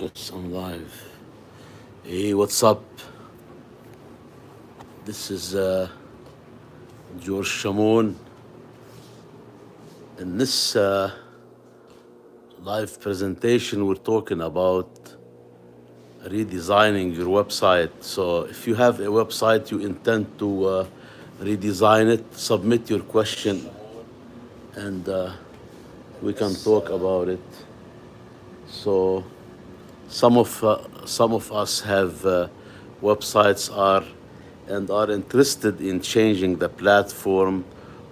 Yes, I'm live. Hey, what's up? This is George Shamon. In this live presentation, we're talking about redesigning your website. So, if you have a website you intend to redesign it, submit your question and we can talk about it. So, some of us have websites are interested in changing the platform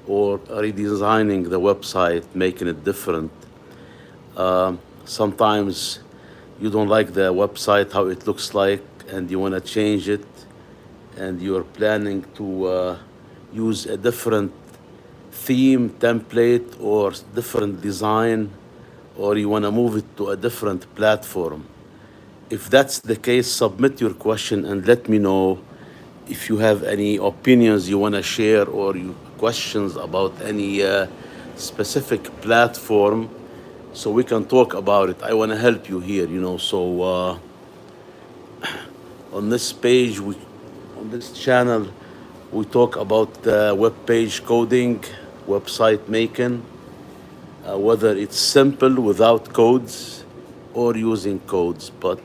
or redesigning the website, making it different. Sometimes you don't like the website how it looks like and you want to change it, and you're planning to use a different theme template or different design, or you want to move it to a different platform. If that's the case, submit your question and let me know if you have any opinions you want to share or you questions about any specific platform, so we can talk about it. I want to help you here. So on this page, on this channel, we talk about web page coding, website making, whether it's simple without codes or using codes. But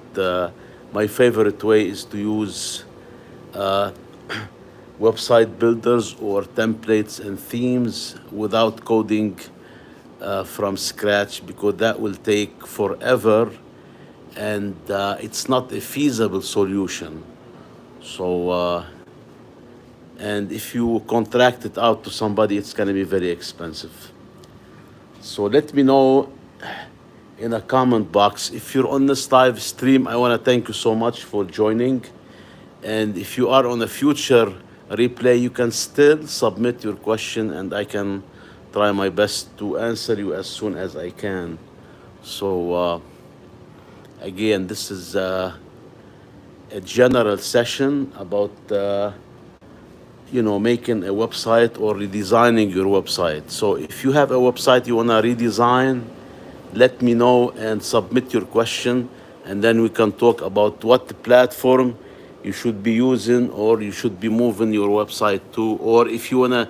my favorite way is to use website builders or templates and themes without coding from scratch, because that will take forever and it's not a feasible solution. So, and if you contract it out to somebody, it's going to be very expensive. So let me know in a comment box. If you're on this live stream, I want to thank you so much for joining. And if you are on a future replay, you can still submit your question and I can try my best to answer you as soon as I can. So again, this is a general session about making a website or redesigning your website. So if you have a website you want to redesign, let me know and submit your question, and then we can talk about what platform you should be using or you should be moving your website to, or if you want to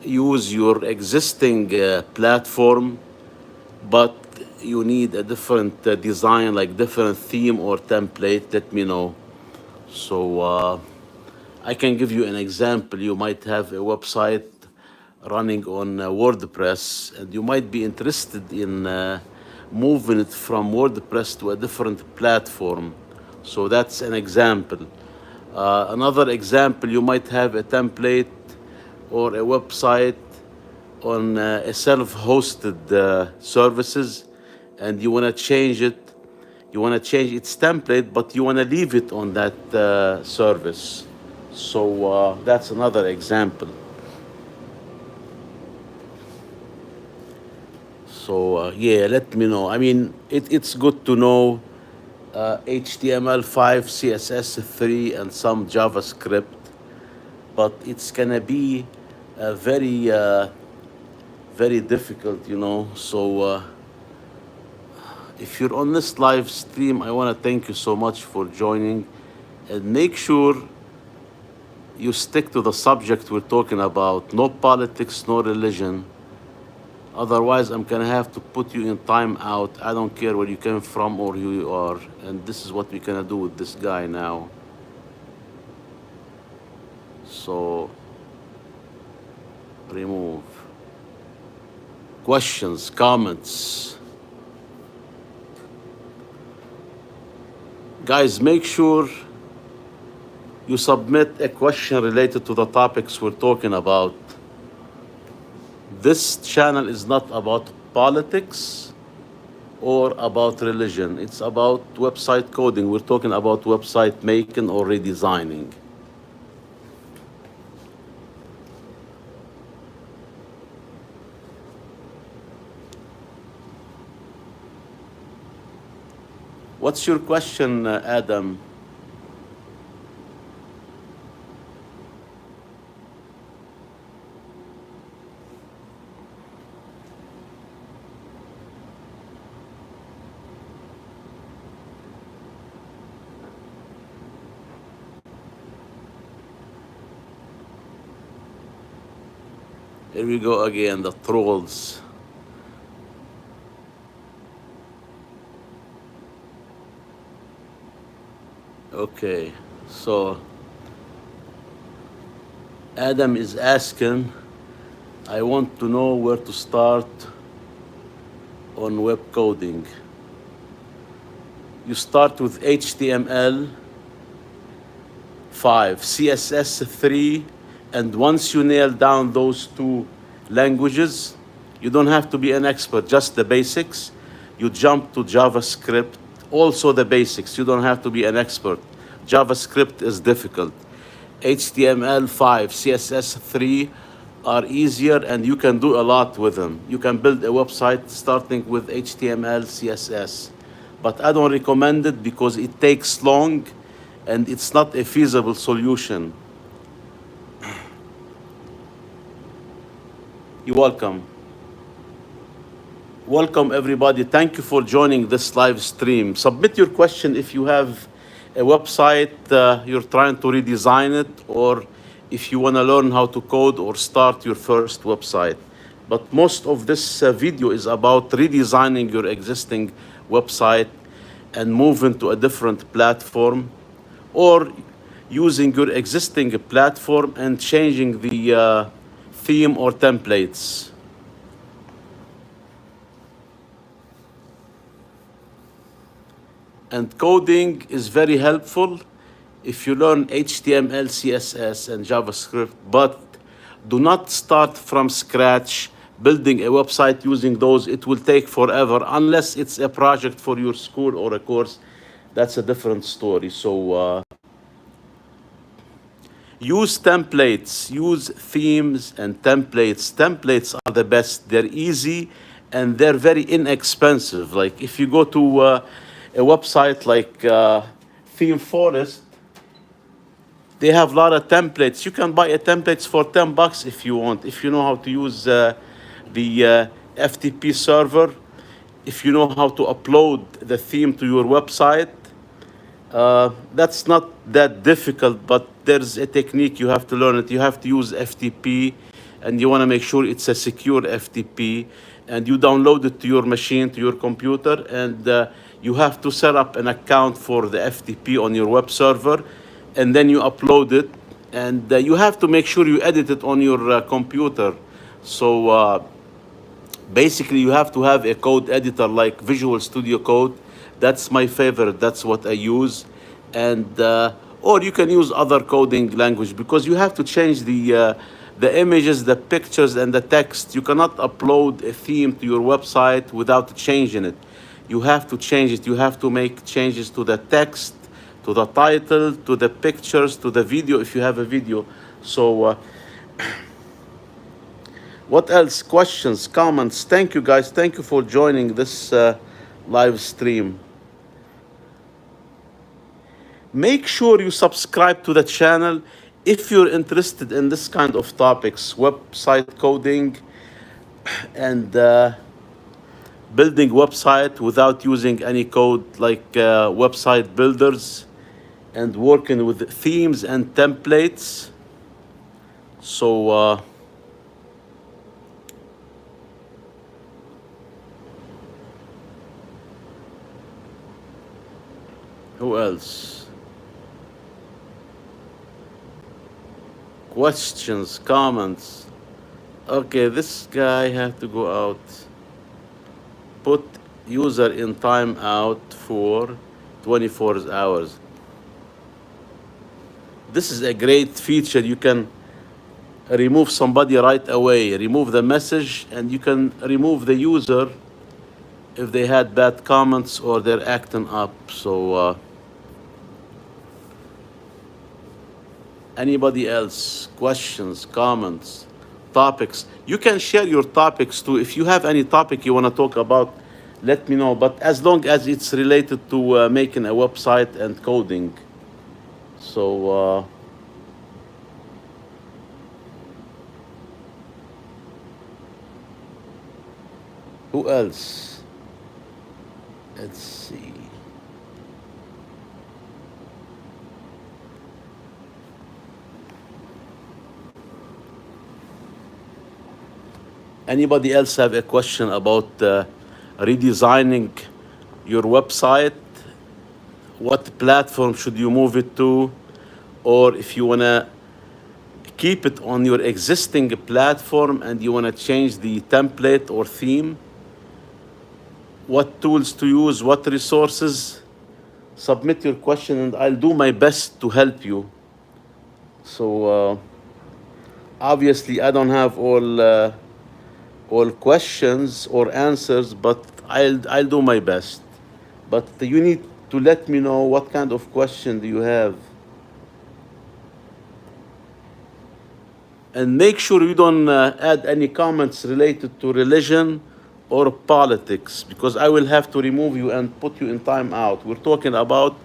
use your existing platform but you need a different design, like different theme or template, let me know. So I can give you an example. You might have a website running on WordPress, and you might be interested in moving it from WordPress to a different platform. So that's an example. Another example, you might have a template or a website on a self-hosted services, and you want to change it. You want to change its template, but you want to leave it on that service. So that's another example. So yeah, let me know. I mean, it's good to know HTML5, CSS3, and some JavaScript, but it's gonna be very difficult. So if you're on this live stream, I want to thank you so much for joining, and make sure you stick to the subject we're talking about. No politics, no religion. Otherwise, I'm gonna have to put you in timeout. I don't care where you came from or who you are. And this is what we're gonna do with this guy now. So, remove. Questions, comments. Guys, make sure you submit a question related to the topics we're talking about. This channel is not about politics or about religion. It's about website coding. We're talking about website making or redesigning. What's your question, Adam? Here we go again, the trolls. Okay, so Adam is asking, I want to know where to start on web coding. You start with HTML5, CSS3, and once you nail down those two languages, you don't have to be an expert, just the basics. You jump to JavaScript, also the basics. You don't have to be an expert. JavaScript is difficult. HTML5, CSS3 are easier, and you can do a lot with them. You can build a website starting with HTML, CSS. But I don't recommend it because it takes long and it's not a feasible solution. You're welcome. Welcome, everybody. Thank you for joining this live stream. Submit your question if you have a website, you're trying to redesign it, or if you want to learn how to code or start your first website. But most of this video is about redesigning your existing website and moving to a different platform, or using your existing platform and changing the theme or templates. And coding is very helpful if you learn HTML, CSS, and JavaScript, but do not start from scratch building a website using those. It will take forever unless it's a project for your school or a course. That's a different story. So use templates, use themes and templates. Templates are the best. They're easy and they're very inexpensive. Like if you go to a website like Theme Forest, they have a lot of templates. You can buy a templates for $10 if you want. If you know how to use the FTP server, if you know how to upload the theme to your website, that's not that difficult, but there's a technique you have to learn it. You have to use FTP, and you want to make sure it's a secure FTP, and you download it to your machine, to your computer, and you have to set up an account for the FTP on your web server, and then you upload it, and you have to make sure you edit it on your computer. So basically, you have to have a code editor like Visual Studio Code. That's my favorite. That's what I use. And or you can use other coding language, because you have to change the images, the pictures, and the text. You cannot upload a theme to your website without changing it. You have to change it. You have to make changes to the text, to the title, to the pictures, to the video if you have a video. So what else? Questions, comments? Thank you, guys. Thank you for joining this live stream. Make sure you subscribe to the channel if you're interested in this kind of topics, website coding and building website without using any code, like website builders, and working with themes and templates. So who else? Questions, comments? Okay, this guy have to go out. Put user in timeout for 24 hours. This is a great feature. You can remove somebody right away, remove the message, and you can remove the user if they had bad comments or they're acting up. So anybody else? Questions, comments, topics? You can share your topics too. If you have any topic you want to talk about, let me know. But as long as it's related to making a website and coding. So who else? Let's see. Anybody else have a question about redesigning your website? What platform should you move it to? Or if you want to keep it on your existing platform and you want to change the template or theme, what tools to use, what resources, submit your question and I'll do my best to help you. So obviously I don't have all questions or answers, but I'll do my best. But you need to let me know what kind of question do you have. And make sure you don't add any comments related to religion or politics, because I will have to remove you and put you in timeout. We're talking about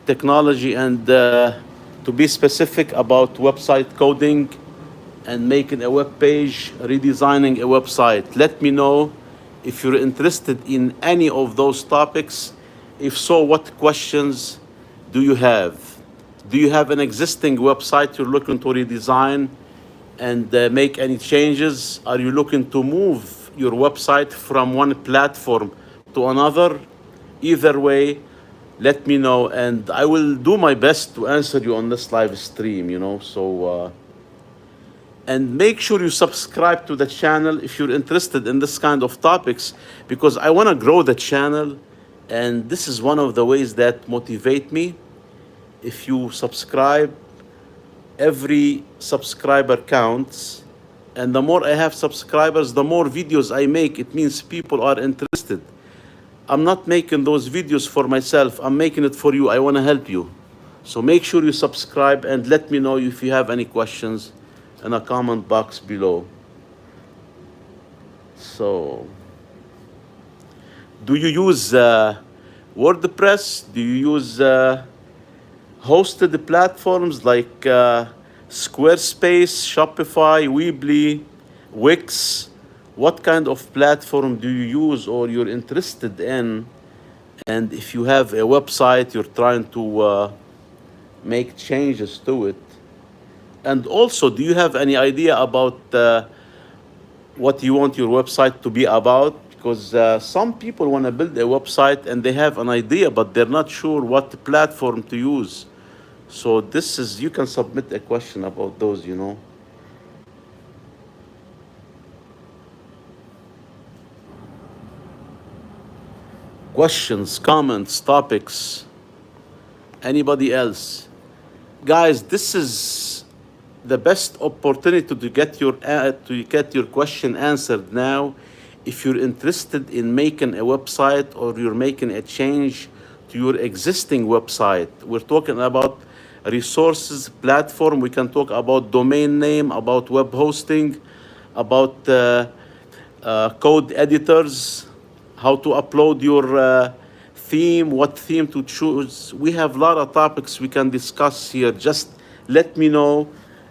technology and to be specific about website coding and making a web page, redesigning a website. Let me know if you're interested in any of those topics. If so, what questions do you have? Do you have an existing website you're looking to redesign and make any changes? Are you looking to move your website from one platform to another? Either way, let me know and I will do my best to answer you on this live stream. And make sure you subscribe to the channel if you're interested in this kind of topics, because I want to grow the channel and this is one of the ways that motivate me. If you subscribe, every subscriber counts, and the more I have subscribers, the more videos I make. It means people are interested. I'm not making those videos for myself, I'm making it for you. I want to help you. So make sure you subscribe and let me know if you have any questions in a comment box below. So, do you use WordPress? Do you use hosted platforms like Squarespace, Shopify, Weebly, Wix? What kind of platform do you use or you're interested in? And if you have a website, you're trying to make changes to it. And also, do you have any idea about what you want your website to be about? Because some people want to build a website and they have an idea, but they're not sure what platform to use. So this is, you can submit a question about those. Questions, comments, topics. Anybody else? Guys, this is the best opportunity to get your question answered now. If you're interested in making a website or you're making a change to your existing website, we're talking about resources, platform. We can talk about domain name, about web hosting, about code editors, how to upload your theme, what theme to choose. We have a lot of topics we can discuss here. Just let me know,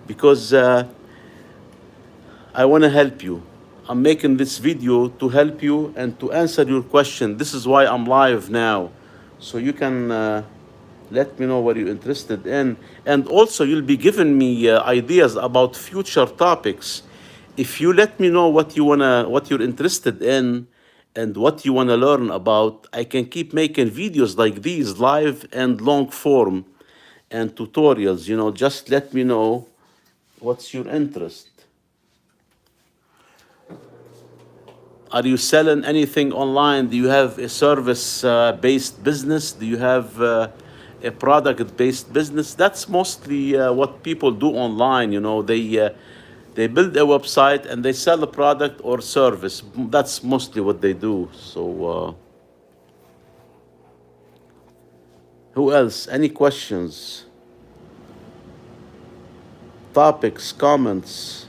because I want to help you. I'm making this video to help you and to answer your question. This is why I'm live now. So you can let me know what you're interested in. And also, you'll be giving me ideas about future topics. If you let me know what you're interested in and what you wanna learn about, I can keep making videos like these, live and long form, and tutorials. Just let me know what's your interest. Are you selling anything online? Do you have a service-based business? Do you have a product-based business? That's mostly what people do online. They build a website and they sell a product or service. That's mostly what they do. So, who else? Any questions? Topics, comments?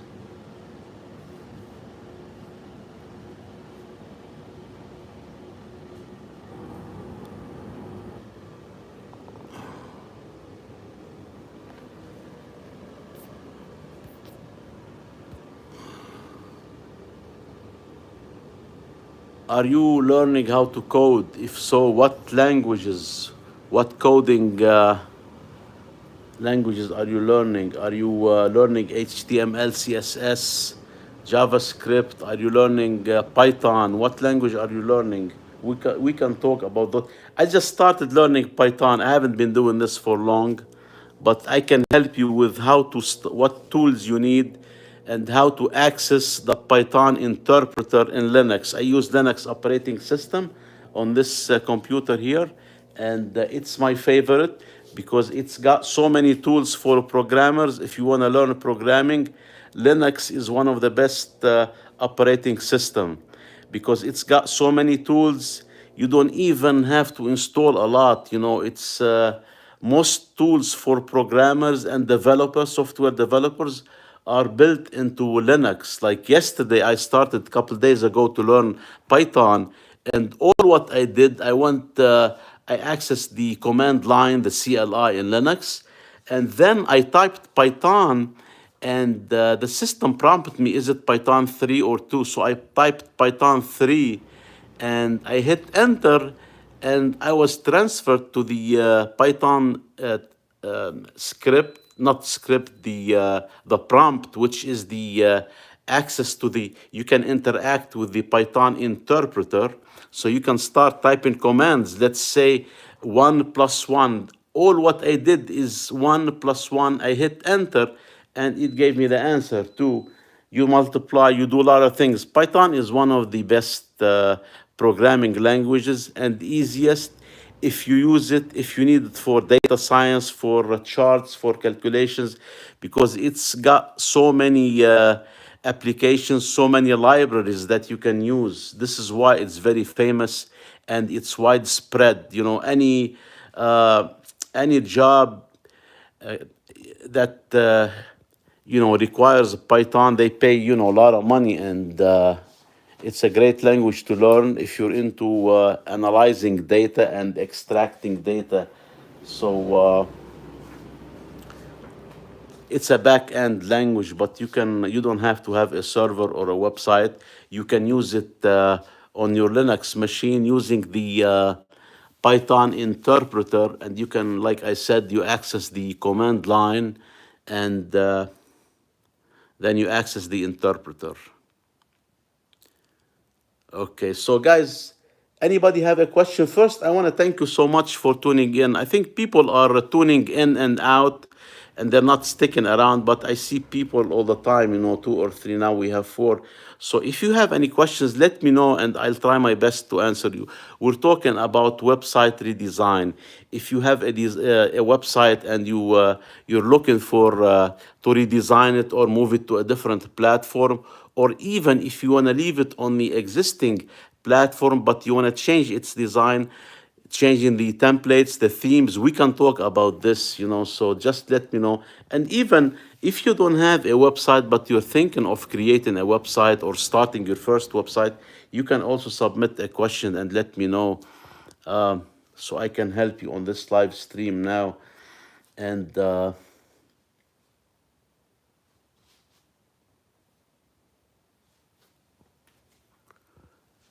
Are you learning how to code? If so, what languages? What coding languages are you learning? Are you learning HTML, CSS, JavaScript? Are you learning Python? What language are you learning? We can talk about that. I just started learning Python. I haven't been doing this for long, but I can help you with how to what tools you need and how to access the Python interpreter in Linux. I use Linux operating system on this computer here, and it's my favorite because it's got so many tools for programmers. If you want to learn programming, Linux is one of the best operating system because it's got so many tools. You don't even have to install a lot. It's most tools for programmers and developers, software developers, are built into Linux. Like yesterday, I started a couple days ago to learn Python, and all what I did, I accessed the command line, the CLI in Linux, and then I typed Python, and the system prompted me, is it Python 3 or 2? So I typed Python 3, and I hit enter, and I was transferred to the Python script, not script, the prompt, which is the access to the, you can interact with the Python interpreter. So you can start typing commands. Let's say 1 plus 1. All what I did is 1 plus 1. I hit enter, and it gave me the answer. 2. You multiply, you do a lot of things. Python is one of the best programming languages and easiest if you use it, if you need it for data science, for charts, for calculations, because it's got so many applications, so many libraries that you can use. This is why it's very famous and it's widespread. Any job that requires Python, they pay a lot of money, and it's a great language to learn if you're into analyzing data and extracting data. So it's a back-end language, but you don't have to have a server or a website. You can use it on your Linux machine using the Python interpreter, and you can, like I said, you access the command line, and then you access the interpreter. Okay, so guys, anybody have a question? First, I want to thank you so much for tuning in. I think people are tuning in and out, and they're not sticking around, but I see people all the time, 2 or 3, now we have 4. So if you have any questions, let me know, and I'll try my best to answer you. We're talking about website redesign. If you have a website and you're looking for to redesign it or move it to a different platform, or even if you want to leave it on the existing platform, but you want to change its design, changing the templates, the themes, we can talk about this, so just let me know. And even if you don't have a website, but you're thinking of creating a website or starting your first website, you can also submit a question and let me know, so I can help you on this live stream now.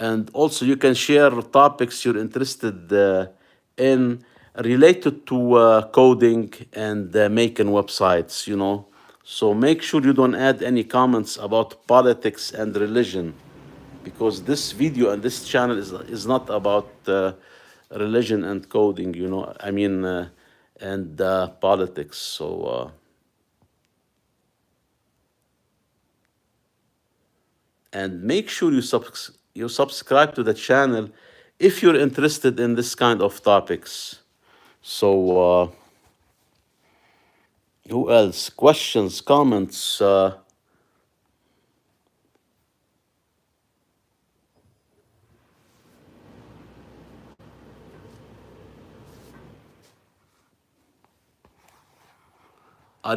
And also you can share topics you're interested in related to coding and making websites, So make sure you don't add any comments about politics and religion, because this video and this channel is not about religion and coding, and politics. So and make sure you subscribe to the channel if you're interested in this kind of topics. So who else? Questions, comments? Are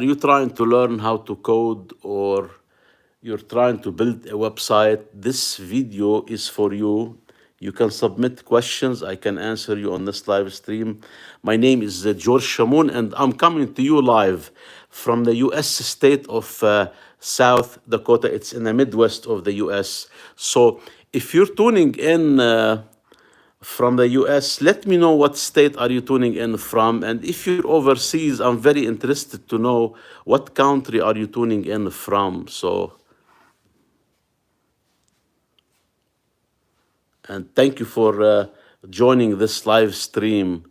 you trying to learn how to code, or you're trying to build a website? This video is for you. You can submit questions. I can answer you on this live stream. My name is George Shamoun, and I'm coming to you live from the U.S. state of South Dakota. It's in the Midwest of the U.S. So if you're tuning in from the US, let me know what state are you tuning in from. And if you're overseas, I'm very interested to know what country are you tuning in from. So and thank you for joining this live stream.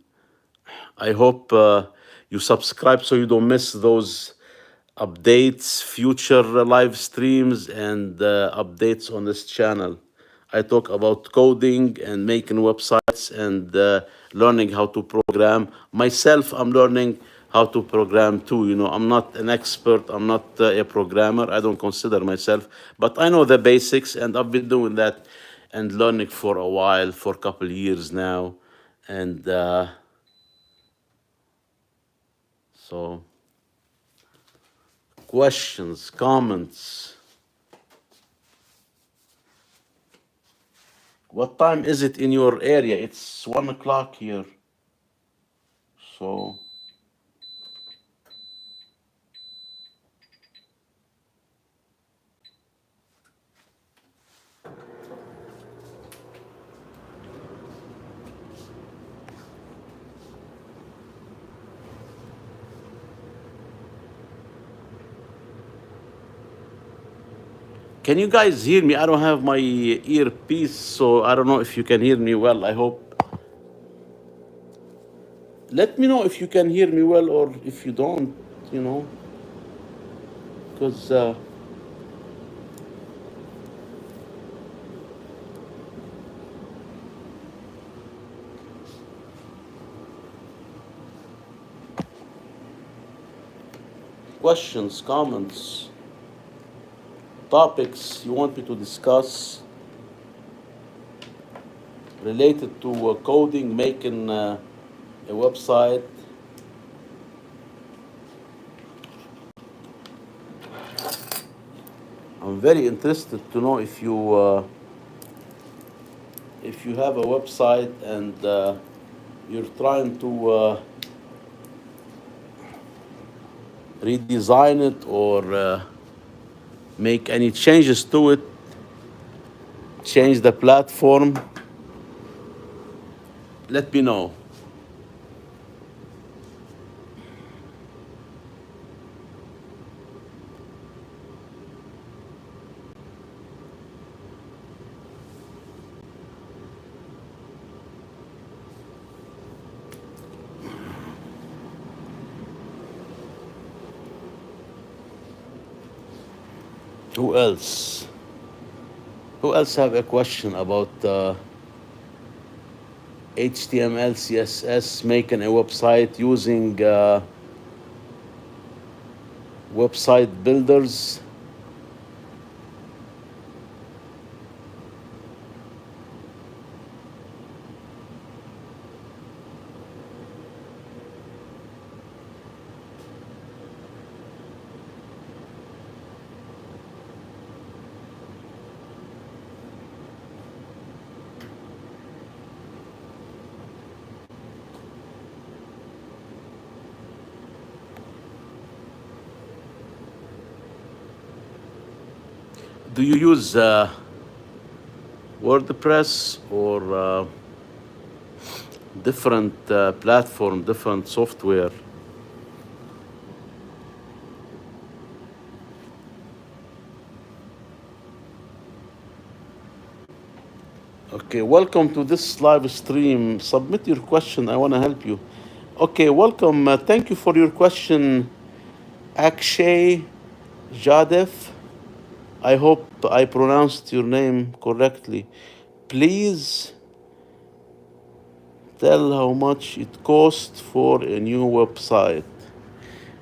I hope you subscribe so you don't miss those updates, future live streams, and updates on this channel. I talk about coding and making websites and learning how to program. Myself, I'm learning how to program too. You know, I'm not an expert, I'm not a programmer, I don't consider myself, but I know the basics, and I've been doing that and learning for a while, for a couple years now. And so, questions, comments. What time is it in your area? It's 1 o'clock here. So, can you guys hear me? I don't have my earpiece, so I don't know if you can hear me well. I hope. Let me know if you can hear me well or if you don't, you know, because questions, comments, topics you want me to discuss related to coding, making a website. I'm very interested to know if you have a website and you're trying to redesign it or make any changes to it, change the platform. Let me know. Who else? Who else have a question about HTML, CSS, making a website using website builders? Do you use WordPress or different platform, different software? Okay, welcome to this live stream. Submit your question. I want to help you. Okay, welcome. Thank you for your question, Akshay Jadev. I hope I pronounced your name correctly. Please tell how much it costs for a new website.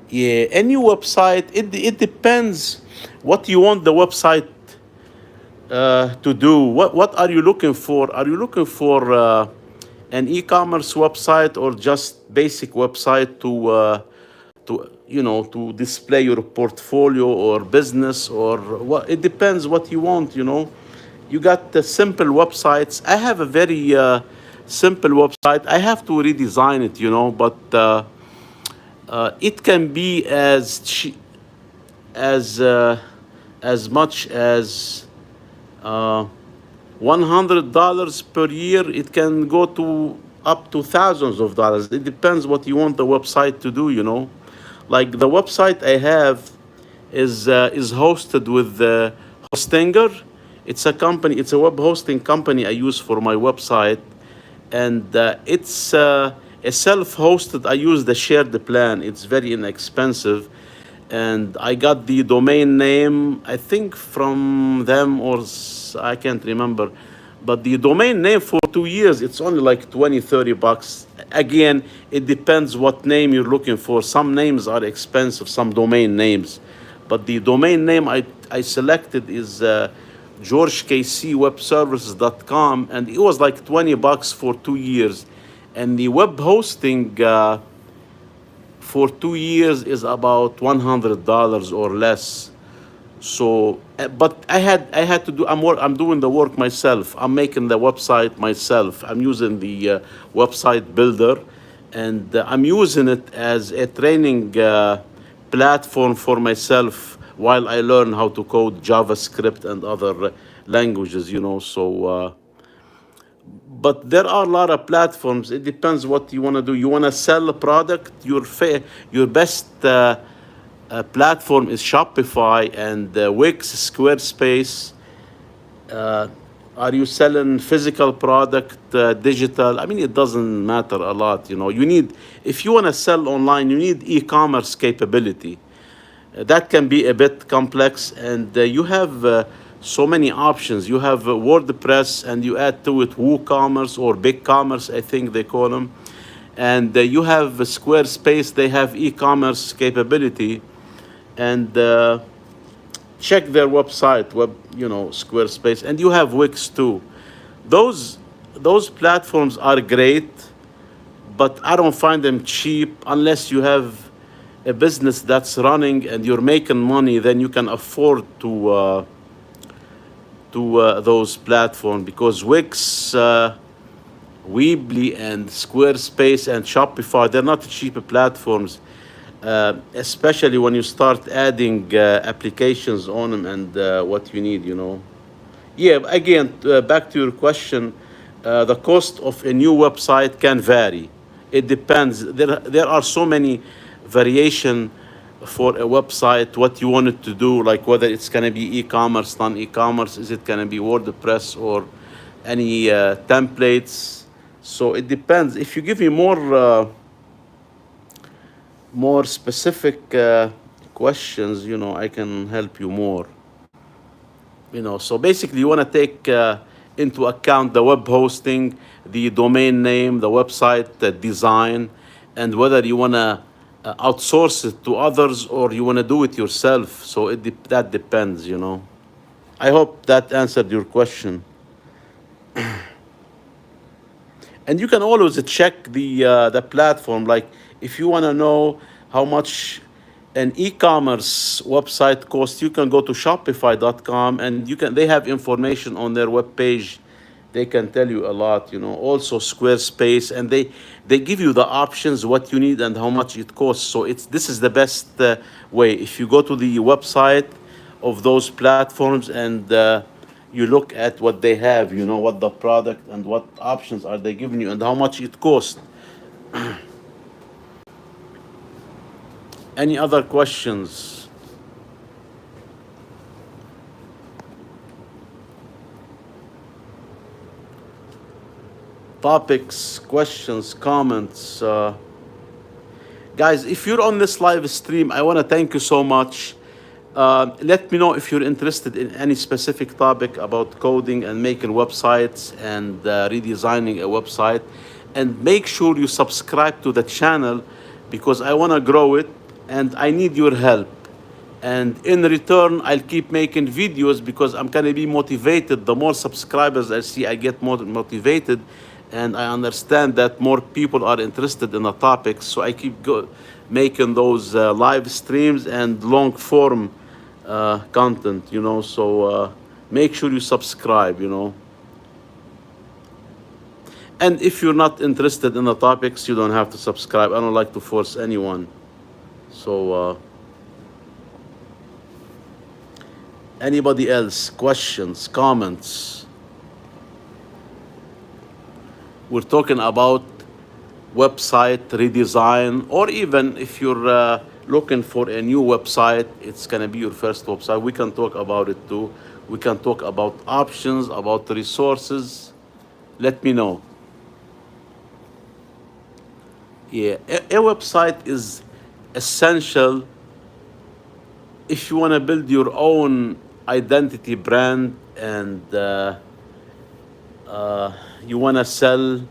Yeah, a new website, it depends what you want the website to do. What are you looking for? Are you looking for an e-commerce website or just basic website to display your portfolio or business or what? It depends what you want. You got the simple websites. I have a very simple website. I have to redesign it, but it can be as much as $100 per year. It can go to up to thousands of dollars. It depends what you want the website to do. Like the website I have is hosted with Hostinger. It's a company. It's a web hosting company I use for my website, and it's a self-hosted. I use the shared plan. It's very inexpensive, and I got the domain name, I think, from them, or I can't remember, but the domain name for 2 years, it's only like 20, $30. Again, it depends what name you're looking for. Some names are expensive, some domain names, but the domain name I selected is georgekcwebservices.com, and it was like $20 for 2 years. And the web hosting for 2 years is about $100 or less. So, but I had to do. I'm doing the work myself. I'm making the website myself. I'm using the website builder, and I'm using it as a training platform for myself while I learn how to code JavaScript and other languages. So. But there are a lot of platforms. It depends what you want to do. You want to sell a product. Your best platform is Shopify and Wix, Squarespace. Uh, are you selling physical product, digital? I mean, it doesn't matter a lot. If you want to sell online, you need e-commerce capability. That can be a bit complex, and you have so many options. You have WordPress, and you add to it WooCommerce or BigCommerce, I think they call them. And you have Squarespace, they have e-commerce capability. And check their website, Squarespace, and you have Wix too. Those platforms are great, but I don't find them cheap unless you have a business that's running and you're making money. Then you can afford to those platforms, because Wix, Weebly, and Squarespace and Shopify, they're not cheap platforms, especially when you start adding applications on them and what you need. Yeah, again, back to your question, the cost of a new website can vary. It depends. There are so many variation for a website, what you want it to do, like whether it's going to be e-commerce, non-e-commerce, is it going to be WordPress or any templates. So it depends. If you give me more specific questions, I can help you more. So basically, you want to take into account the web hosting, the domain name, the website design, and whether you want to outsource it to others or you want to do it yourself. So that depends. I hope that answered your question. And you can always check the platform. Like, if you want to know how much an e-commerce website costs, you can go to Shopify.com, and they have information on their webpage. They can tell you a lot. Also Squarespace, and they give you the options, what you need and how much it costs. So this is the best way. If you go to the website of those platforms and you look at what they have, what the product and what options are they giving you and how much it costs. Any other questions? Topics, questions, comments? Guys, if you're on this live stream, I want to thank you so much. Let me know if you're interested in any specific topic about coding and making websites and redesigning a website. And make sure you subscribe to the channel, because I want to grow it and I need your help. And in return, I'll keep making videos because I'm going to be motivated. The more subscribers I see, I get more motivated. And I understand that more people are interested in the topic. So I keep making those live streams and long form content, So make sure you subscribe, And if you're not interested in the topics, you don't have to subscribe. I don't like to force anyone. So, anybody else? Questions, comments? We're talking about website redesign, or even if you're looking for a new website, it's gonna be your first website, we can talk about it too. We can talk about options, about the resources. Let me know. Yeah, a website is essential if you want to build your own identity brand, and you want to sell,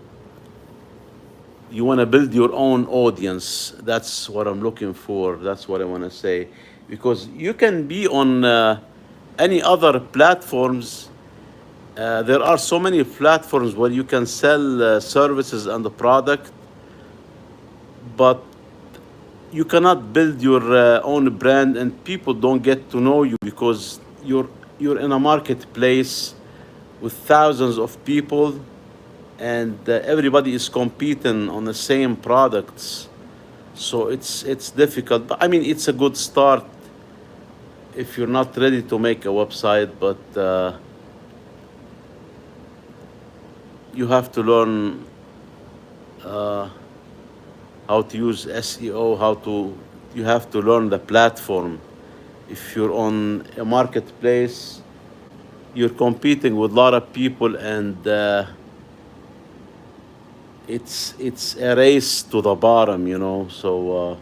you want to build your own audience. That's what I'm looking for. That's what I want to say. Because you can be on any other platforms. There are so many platforms where you can sell services and the product, but you cannot build your own brand, and people don't get to know you because you're in a marketplace with thousands of people, and everybody is competing on the same products. So it's difficult, but I mean it's a good start if you're not ready to make a website. But you have to learn how to use SEO, how to, you have to learn the platform. If you're on a marketplace, you're competing with a lot of people, and it's a race to the bottom, you know. So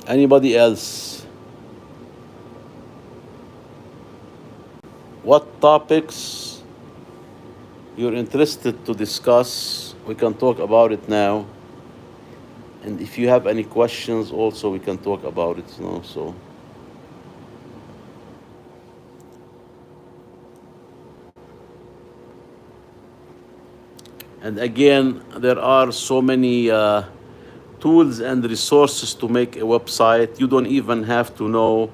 anybody else? What topics you're interested to discuss? We can talk about it now. And if you have any questions, also we can talk about it. You know, so. And again, there are so many tools and resources to make a website. You don't even have to know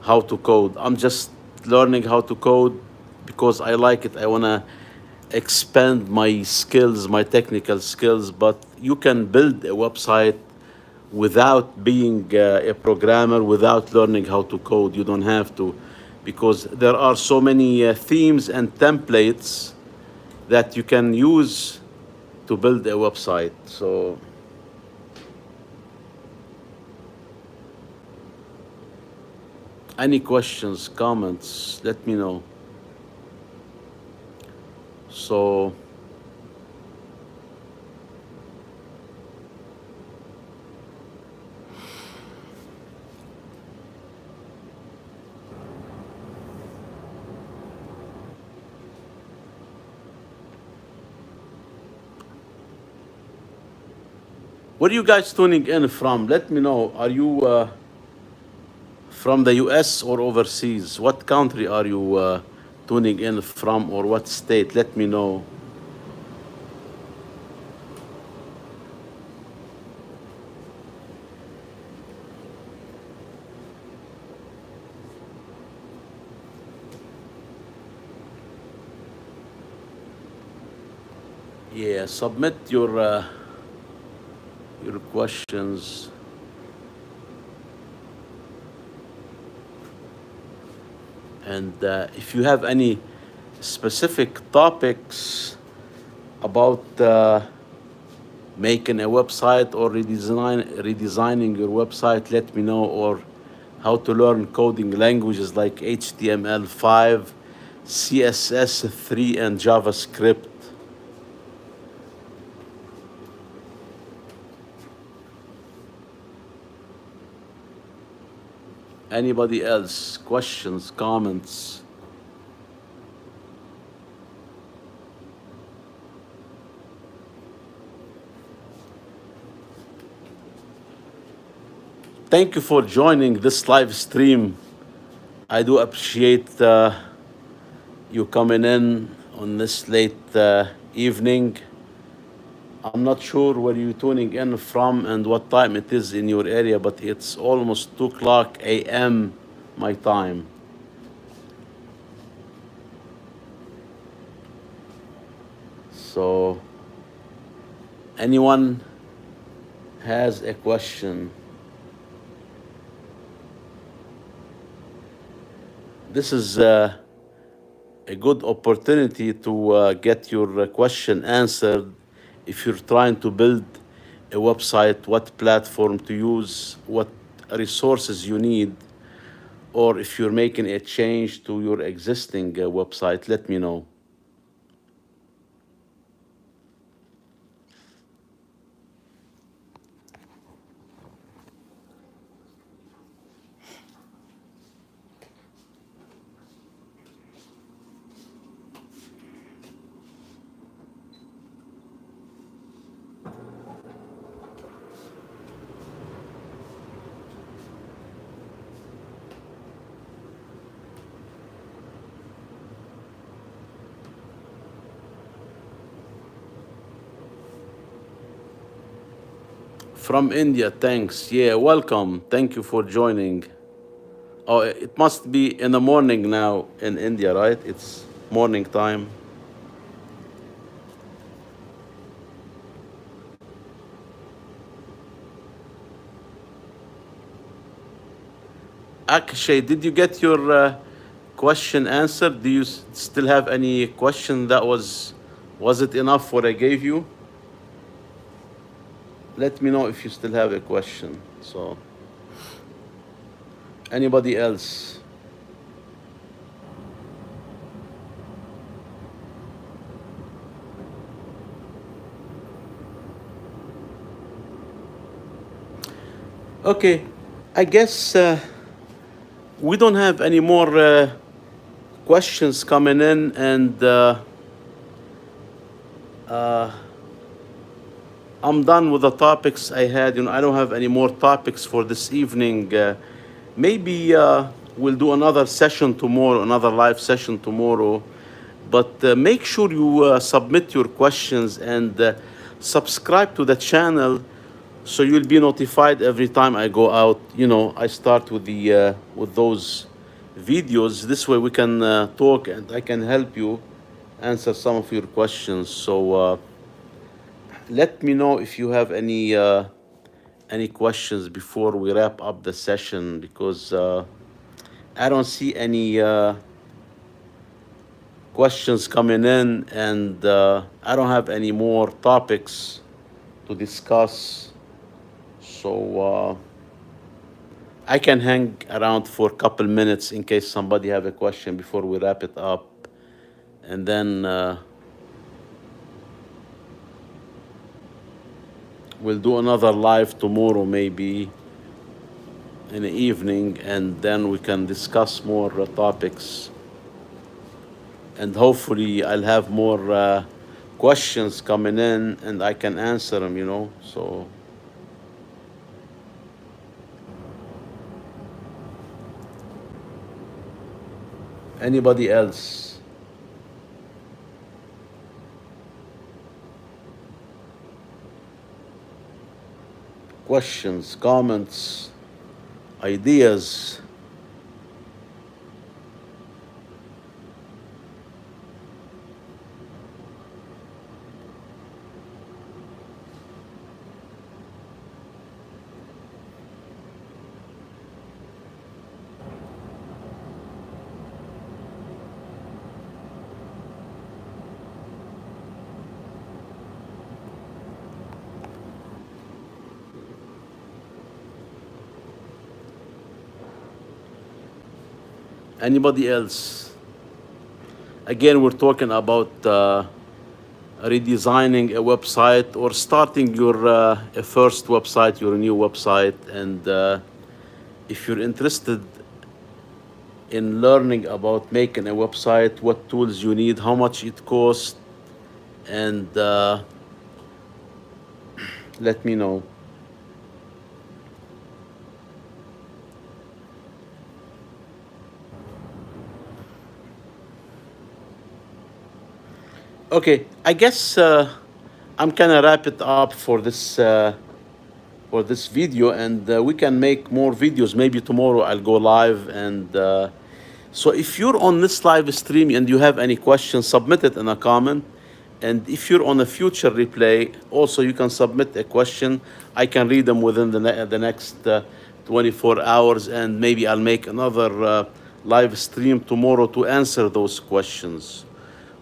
how to code. I'm just learning how to code because I like it. I want to expand my skills, my technical skills. But you can build a website without being a programmer, without learning how to code. You don't have to, because there are so many themes and templates that you can use to build a website. So any questions, comments, let me know. So where are you guys tuning in from? Let me know. Are you from the US or overseas? What country are you tuning in from, or what state? Let me know. Yeah, submit your questions. And if you have any specific topics about making a website or redesigning your website, let me know. Or how to learn coding languages like HTML5, CSS3, and JavaScript. Anybody else? Questions, comments? Thank you for joining this live stream. I do appreciate you coming in on this late evening. I'm not sure where you're tuning in from and what time it is in your area, but it's almost 2 o'clock a.m. my time. So Anyone has a question? This is a good opportunity to get your question answered. If you're trying to build a website, what platform to use, what resources you need, or if you're making a change to your existing website, let me know. From India, thanks. Yeah, welcome. Thank you for joining. Oh, it must be in the morning now in India, right? It's morning time. Akshay, did you get your question answered? Do you still have any question that was it enough what I gave you? Let me know if you still have a question. So, anybody else? Okay, I guess we don't have any more questions coming in, and I'm done with the topics I had. I don't have any more topics for this evening. Maybe we'll do another session tomorrow, another live session tomorrow. But make sure you submit your questions and subscribe to the channel so you'll be notified every time I go out. I start with the with those videos. This way we can talk and I can help you answer some of your questions. So let me know if you have any questions before we wrap up the session, because I don't see any questions coming in, and I don't have any more topics to discuss. So I can hang around for a couple minutes in case somebody have a question before we wrap it up, and then we'll do another live tomorrow, maybe in the evening, and then we can discuss more topics. And hopefully I'll have more questions coming in and I can answer them. So anybody else? Questions, comments, ideas? Anybody else? Again, we're talking about redesigning a website or starting your a first website, your new website. And if you're interested in learning about making a website, what tools you need, how much it costs, and let me know. Okay, I guess I'm gonna wrap it up for this video, and we can make more videos. Maybe tomorrow I'll go live, and so if you're on this live stream and you have any questions, submit it in a comment, And if you're on a future replay, also you can submit a question. I can read them within the next 24 hours, and maybe I'll make another live stream tomorrow to answer those questions.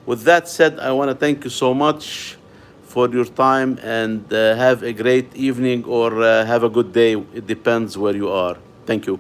With that said, I want to thank you so much for your time, and have a great evening, or have a good day. It depends where you are. Thank you.